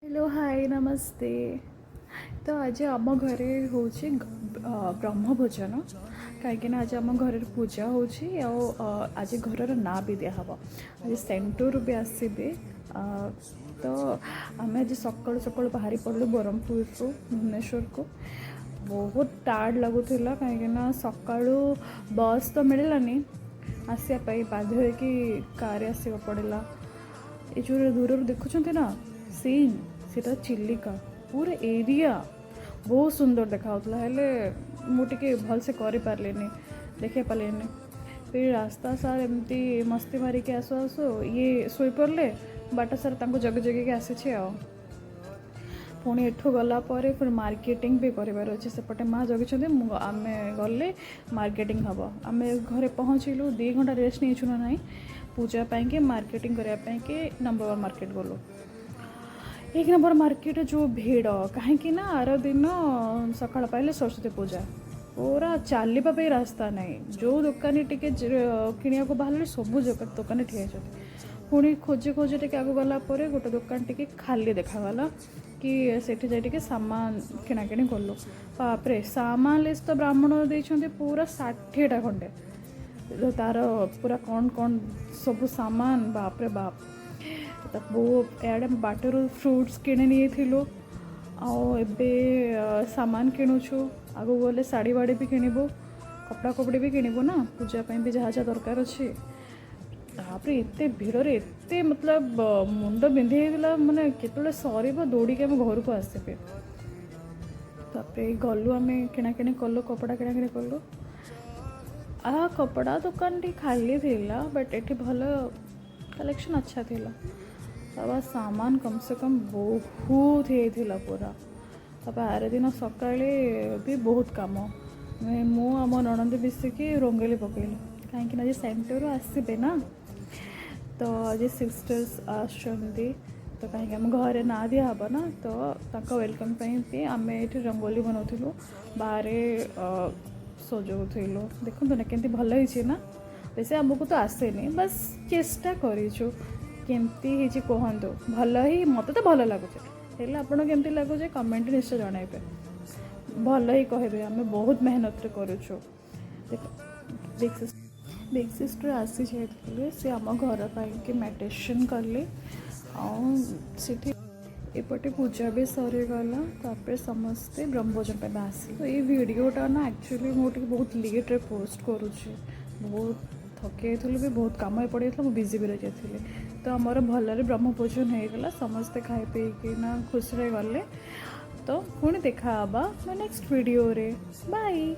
Hello hi नमस्ते। तो आज आम घरे हूँ ब्रह्म भोजन कहीं आज आम घर पूजा आज घर ना भी दिहब आज सेंटर भी आसबे। तो आम आज सकालू सकालू बाहरी पड़ू ब्रह्मपुर को भुवनेश्वर को। बहुत टायर्ड लगुला कहीं सकालू बस तो मिललानी आसापी बाध्य कि कार आसवा पड़ा। ये जो दूर देखुं ना सीन सीटा चिलिका पूरा एरिया बहुत सुंदर देखा मुझे भल से कर पारे देखे पारे। फिर रास्ता सार एमती मस्ती मारिक आसु आसु ये शोई पड़े बाट सार जग जगिक आसी पुणी एठू गला फिर मार्केटिंग भी करार अच्छे सेपटे माँ जगि आम गले मार्केटिंग हम आम घरे पहुँचलु 2 घंटा रेस्ट नहीं छुना ना पूजा पाई मार्केटिंग करने नंबर 1 मार्केट गलु। 1 नंबर मार्केट जो भीड़ कहीं आर दिन सका पाइले सरस्वती पूजा पूरा चलवाई रास्ता नहीं जो दुकानी टी कि बाहर सब दुकान ठिया पुणी खोजे खोजे टे आगे गला गोटे दुकान टी खाली देखागला कि सेठी जाए सामान किणाकिणी कलु बापरे सामान लिस्ट तो ब्राह्मण देते पूरा 60टा खंडे तार पूरा कौन कौन सब सामान बापरे बाप एडे बाटर फ्रुट्स किणी नहीं आबे सामान किणुछु आगो गले शाढ़ी बाड़ी भी किणबू कपड़ा कपड़े भी किणबू ना पूजापी भी जहाँ जहाँ दरकार अच्छे तापर एत भिड़ एत मतलब मुंड बिंधेला माने केतले सर दौड़िक आम घर को आसबे। गलु आम किणाकिणी कलु कपड़ा किणाकिणी कलु कपड़ा दुकान टी खाली थिला बट एठी भल कलेक्शन अच्छा थिला। तब सामान कम से कम बहुत होता पूरा। तब आर दिन सकाळे भी बहुत कम मु आम ननंद मिसिकी रंगोली पकईलु कहीं आज सेंटर आसबे ना तो आज सिस्टर्स आसुँच तो कहीं आम घरे ना दिहब ना तो वेलकम भी आम ये रंगोली बनाऊलु बाहर सजाऊलु देखो ना केमती भल होती ना वैसे आमको तो आसेनी बस चेष्टा करूँ केमती कहतु भल ही मत तो भल लगुचे आपड़ केमती लगुचे कमेंट निश्चय जनइबे भल ही कहे आम बहुत मेहनत करुचु। बिग सिस्टर आसी जाइए सी आम घर पाई मेडिटेशन कले आठी एपटे पूजा भी सरीगला तापर समस्ते ब्रह्मभोजन पे आसी तो ये वीडियोटा ना एक्चुअली मुझे बहुत लेट रे पोस्ट करुँचे बहुत थके भी बहुत कम पड़ गया बिजी भी रही जाती तो आमर भलरे ब्रह्मभोजन होगला समस्ते खाई पीकि खुशी गले तो पुणी देखा नेक्स्ट वीडियो रे बाय।